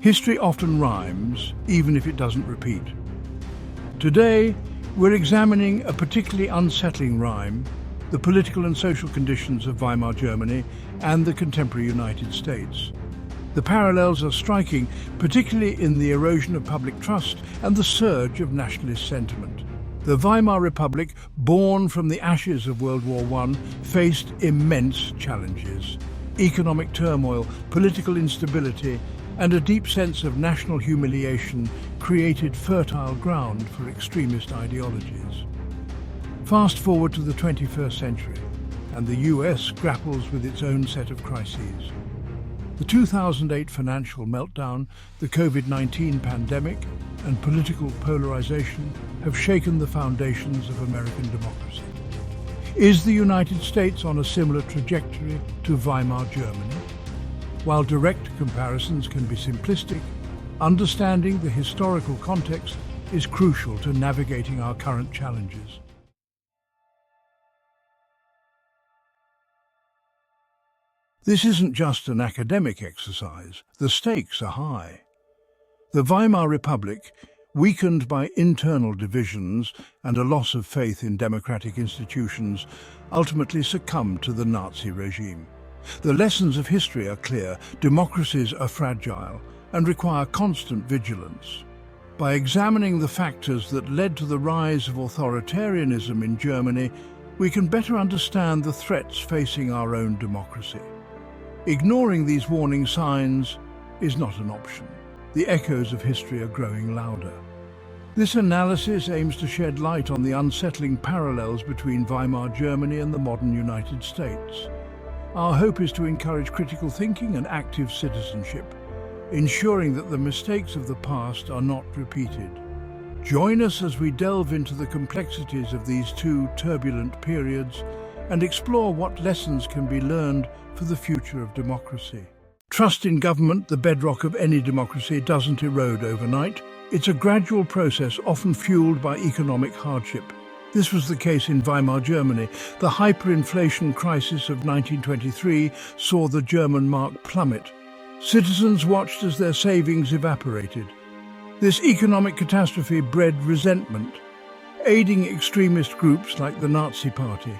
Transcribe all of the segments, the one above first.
History often rhymes, even if it doesn't repeat. Today, we're examining a particularly unsettling rhyme, the political and social conditions of Weimar Germany and the contemporary United States. The parallels are striking, particularly in the erosion of public trust and the surge of nationalist sentiment. The Weimar Republic, born from the ashes of World War I, faced immense challenges. Economic turmoil, political instability, and a deep sense of national humiliation created fertile ground for extremist ideologies. Fast forward to the 21st century, and the US grapples with its own set of crises. The 2008 financial meltdown, the COVID-19 pandemic, and political polarization have shaken the foundations of American democracy. Is the United States on a similar trajectory to Weimar Germany? While direct comparisons can be simplistic, understanding the historical context is crucial to navigating our current challenges. This isn't just an academic exercise. The stakes are high. The Weimar Republic, weakened by internal divisions and a loss of faith in democratic institutions, ultimately succumbed to the Nazi regime. The lessons of history are clear. Democracies are fragile and require constant vigilance. By examining the factors that led to the rise of authoritarianism in Germany, we can better understand the threats facing our own democracy. Ignoring these warning signs is not an option. The echoes of history are growing louder. This analysis aims to shed light on the unsettling parallels between Weimar Germany and the modern United States. Our hope is to encourage critical thinking and active citizenship, ensuring that the mistakes of the past are not repeated. Join us as we delve into the complexities of these two turbulent periods and explore what lessons can be learned for the future of democracy. Trust in government, the bedrock of any democracy, doesn't erode overnight. It's a gradual process, often fueled by economic hardship. This was the case in Weimar Germany. The hyperinflation crisis of 1923 saw the German mark plummet. Citizens watched as their savings evaporated. This economic catastrophe bred resentment, aiding extremist groups like the Nazi Party.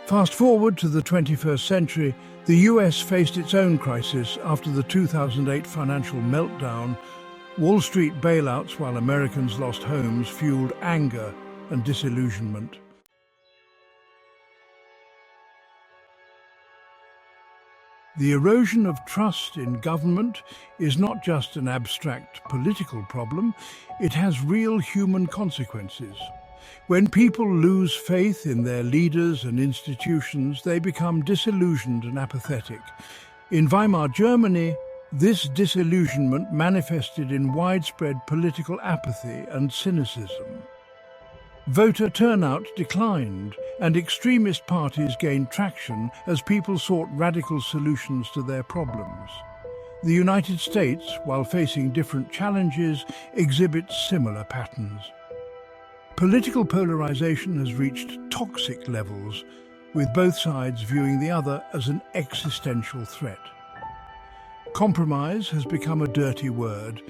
Fast forward to the 21st century, the US faced its own crisis after the 2008 financial meltdown. Wall Street bailouts while Americans lost homes fueled anger and disillusionment. The erosion of trust in government is not just an abstract political problem, it has real human consequences. When people lose faith in their leaders and institutions, they become disillusioned and apathetic. In Weimar Germany, this disillusionment manifested in widespread political apathy and cynicism. Voter turnout declined, and extremist parties gained traction as people sought radical solutions to their problems. The United States, while facing different challenges, exhibits similar patterns. Political polarization has reached toxic levels, with both sides viewing the other as an existential threat. Compromise has become a dirty word,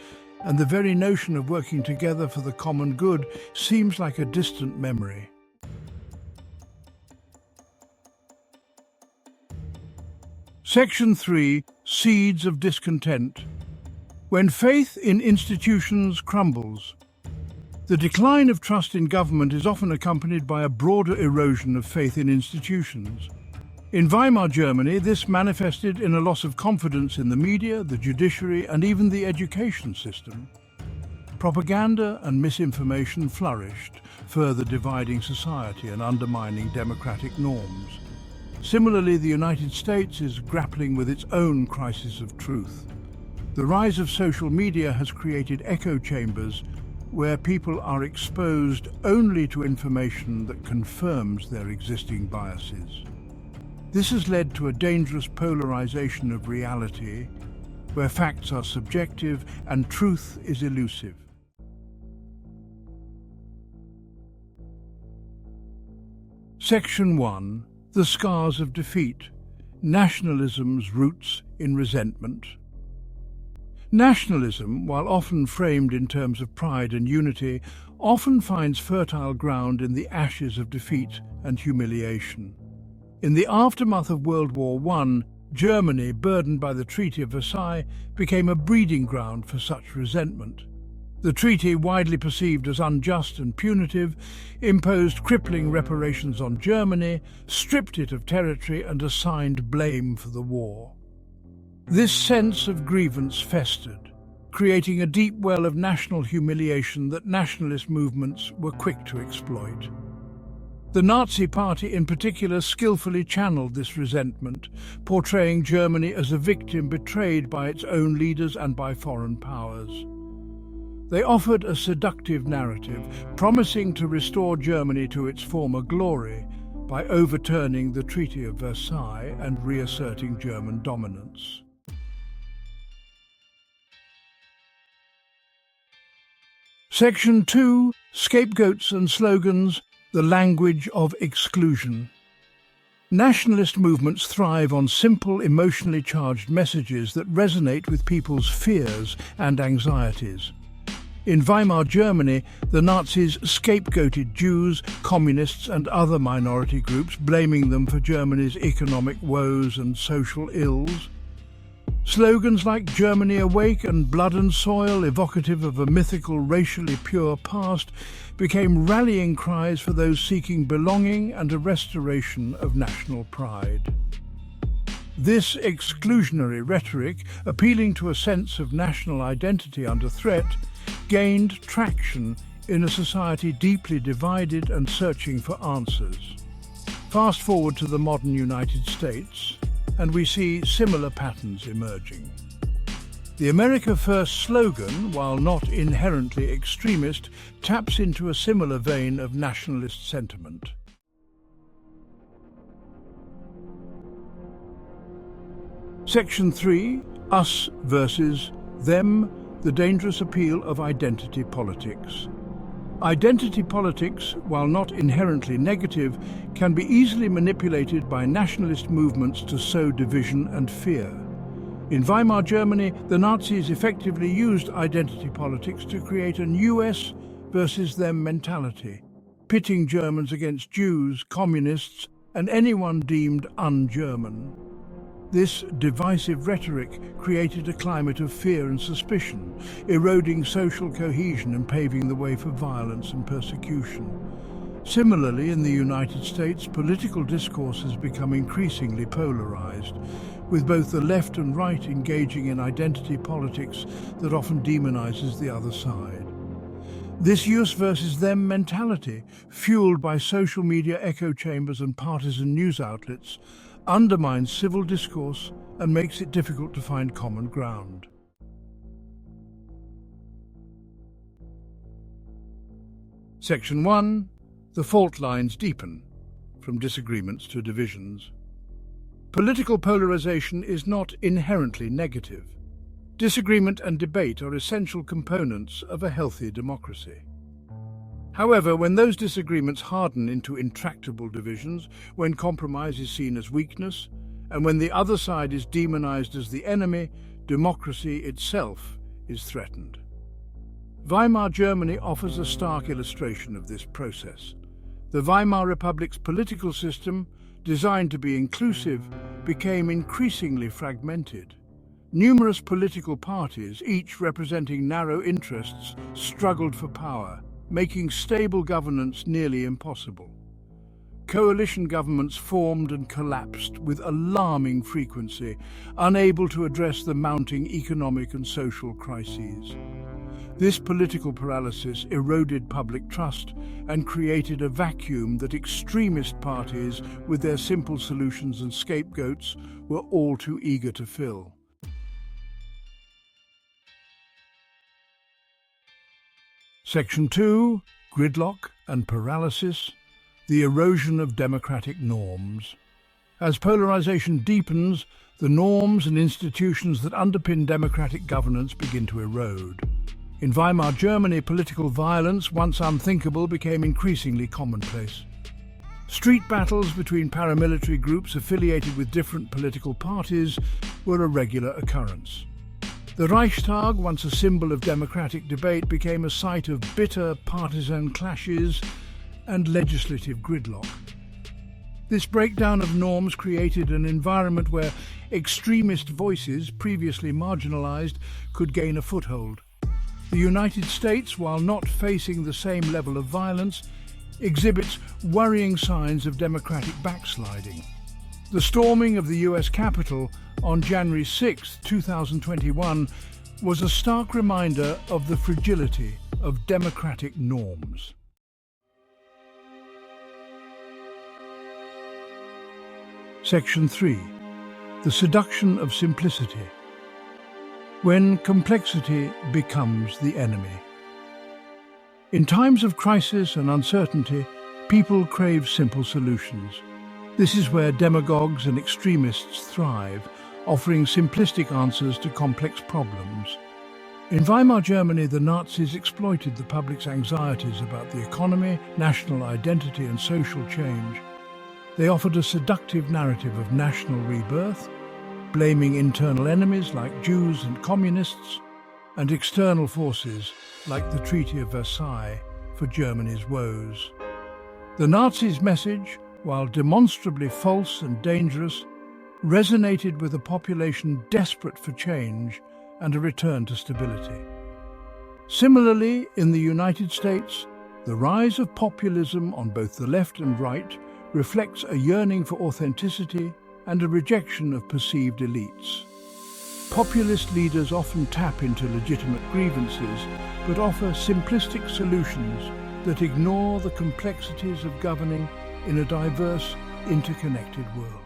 and the very notion of working together for the common good seems like a distant memory. Section 3. Seeds of Discontent. When faith in institutions crumbles. The decline of trust in government is often accompanied by a broader erosion of faith in institutions. In Weimar Germany, this manifested in a loss of confidence in the media, the judiciary, and even the education system. Propaganda and misinformation flourished, further dividing society and undermining democratic norms. Similarly, the United States is grappling with its own crisis of truth. The rise of social media has created echo chambers where people are exposed only to information that confirms their existing biases. This has led to a dangerous polarization of reality, where facts are subjective and truth is elusive. Section 1. The Scars of Defeat. Nationalism's Roots in Resentment. Nationalism, while often framed in terms of pride and unity, often finds fertile ground in the ashes of defeat and humiliation. In the aftermath of World War I, Germany, burdened by the Treaty of Versailles, became a breeding ground for such resentment. The treaty, widely perceived as unjust and punitive, imposed crippling reparations on Germany, stripped it of territory and assigned blame for the war. This sense of grievance festered, creating a deep well of national humiliation that nationalist movements were quick to exploit. The Nazi Party in particular skillfully channeled this resentment, portraying Germany as a victim betrayed by its own leaders and by foreign powers. They offered a seductive narrative, promising to restore Germany to its former glory by overturning the Treaty of Versailles and reasserting German dominance. Section 2. Scapegoats and Slogans: The Language of Exclusion. Nationalist movements thrive on simple, emotionally charged messages that resonate with people's fears and anxieties. In Weimar Germany, the Nazis scapegoated Jews, communists and other minority groups, blaming them for Germany's economic woes and social ills. Slogans like "Germany Awake" and "Blood and Soil," evocative of a mythical, racially pure past, became rallying cries for those seeking belonging and a restoration of national pride. This exclusionary rhetoric, appealing to a sense of national identity under threat, gained traction in a society deeply divided and searching for answers. Fast forward to the modern United States, and we see similar patterns emerging. The America First slogan, while not inherently extremist, taps into a similar vein of nationalist sentiment. Section 3. Us versus Them: The Dangerous Appeal of Identity Politics. Identity politics, while not inherently negative, can be easily manipulated by nationalist movements to sow division and fear. In Weimar Germany, the Nazis effectively used identity politics to create an US versus them mentality, pitting Germans against Jews, communists, and anyone deemed un-German. This divisive rhetoric created a climate of fear and suspicion, eroding social cohesion and paving the way for violence and persecution. Similarly, in the United States, political discourse has become increasingly polarized, with both the left and right engaging in identity politics that often demonizes the other side. This us versus them mentality, fueled by social media echo chambers and partisan news outlets, undermines civil discourse and makes it difficult to find common ground. Section 1. The fault lines deepen, from disagreements to divisions. Political polarization is not inherently negative. Disagreement and debate are essential components of a healthy democracy. However, when those disagreements harden into intractable divisions, when compromise is seen as weakness, and when the other side is demonized as the enemy, democracy itself is threatened. Weimar Germany offers a stark illustration of this process. The Weimar Republic's political system, designed to be inclusive, became increasingly fragmented. Numerous political parties, each representing narrow interests, struggled for power, making stable governance nearly impossible. Coalition governments formed and collapsed with alarming frequency, unable to address the mounting economic and social crises. This political paralysis eroded public trust and created a vacuum that extremist parties, with their simple solutions and scapegoats, were all too eager to fill. Section 2. Gridlock and Paralysis: The Erosion of Democratic Norms. As polarization deepens, the norms and institutions that underpin democratic governance begin to erode. In Weimar Germany, political violence, once unthinkable, became increasingly commonplace. Street battles between paramilitary groups affiliated with different political parties were a regular occurrence. The Reichstag, once a symbol of democratic debate, became a site of bitter partisan clashes and legislative gridlock. This breakdown of norms created an environment where extremist voices, previously marginalized, could gain a foothold. The United States, while not facing the same level of violence, exhibits worrying signs of democratic backsliding. The storming of the US Capitol on January 6, 2021, was a stark reminder of the fragility of democratic norms. Section 3. The seduction of simplicity. When complexity becomes the enemy. In times of crisis and uncertainty, people crave simple solutions. This is where demagogues and extremists thrive, offering simplistic answers to complex problems. In Weimar Germany, the Nazis exploited the public's anxieties about the economy, national identity and social change. They offered a seductive narrative of national rebirth, blaming internal enemies like Jews and communists, and external forces like the Treaty of Versailles for Germany's woes. The Nazis' message, while demonstrably false and dangerous, resonated with a population desperate for change and a return to stability. Similarly, in the United States, the rise of populism on both the left and right reflects a yearning for authenticity and a rejection of perceived elites. Populist leaders often tap into legitimate grievances, but offer simplistic solutions that ignore the complexities of governing in a diverse, interconnected world.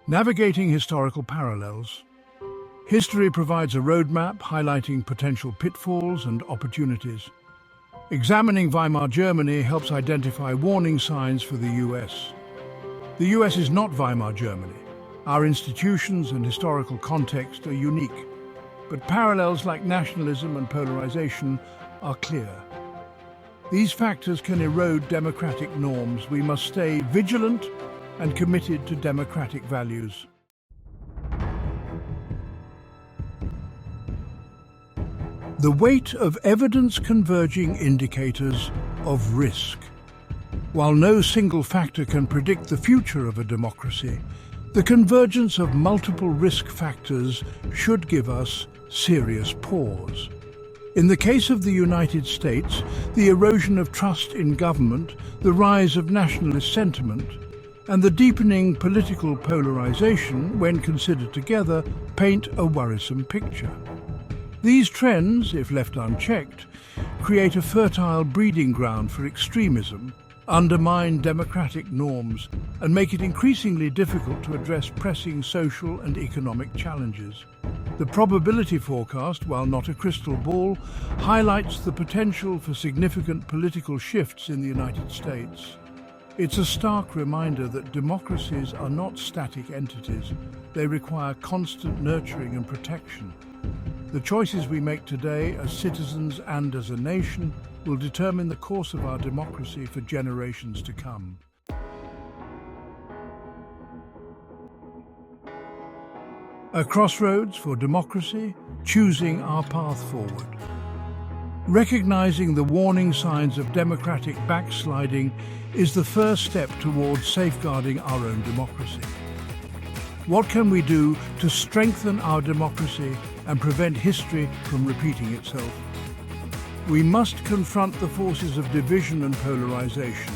Navigating historical parallels. History provides a roadmap highlighting potential pitfalls and opportunities. Examining Weimar Germany helps identify warning signs for the US. The US is not Weimar Germany. Our institutions and historical context are unique, but parallels like nationalism and polarization are clear. These factors can erode democratic norms. We must stay vigilant and committed to democratic values. The weight of evidence-converging indicators of risk. While no single factor can predict the future of a democracy, the convergence of multiple risk factors should give us serious pause. In the case of the United States, the erosion of trust in government, the rise of nationalist sentiment, and the deepening political polarization, when considered together, paint a worrisome picture. These trends, if left unchecked, create a fertile breeding ground for extremism, undermine democratic norms, and make it increasingly difficult to address pressing social and economic challenges. The probability forecast, while not a crystal ball, highlights the potential for significant political shifts in the United States. It's a stark reminder that democracies are not static entities. They require constant nurturing and protection. The choices we make today as citizens and as a nation will determine the course of our democracy for generations to come. A crossroads for democracy, choosing our path forward. Recognizing the warning signs of democratic backsliding is the first step towards safeguarding our own democracy. What can we do to strengthen our democracy and prevent history from repeating itself? We must confront the forces of division and polarization,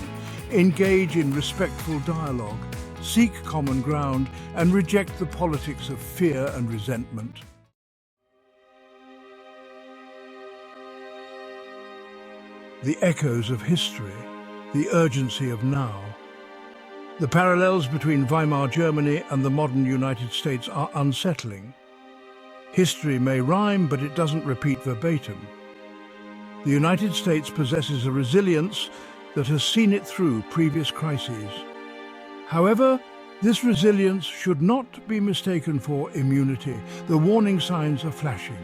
engage in respectful dialogue, seek common ground, and reject the politics of fear and resentment. The echoes of history, the urgency of now. The parallels between Weimar Germany and the modern United States are unsettling. History may rhyme, but it doesn't repeat verbatim. The United States possesses a resilience that has seen it through previous crises. However, this resilience should not be mistaken for immunity. The warning signs are flashing.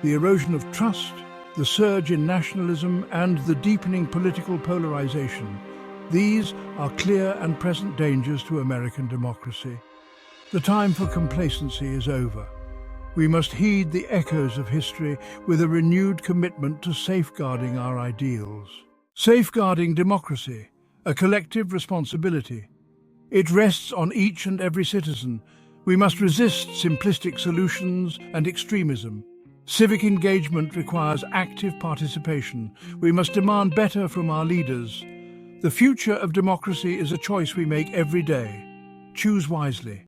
The erosion of trust, the surge in nationalism, and the deepening political polarization These are clear and present dangers to American democracy. The time for complacency is over. We must heed the echoes of history with a renewed commitment to safeguarding our ideals. Safeguarding democracy, a collective responsibility. It rests on each and every citizen. We must resist simplistic solutions and extremism. Civic engagement requires active participation. We must demand better from our leaders. The future of democracy is a choice we make every day. Choose wisely.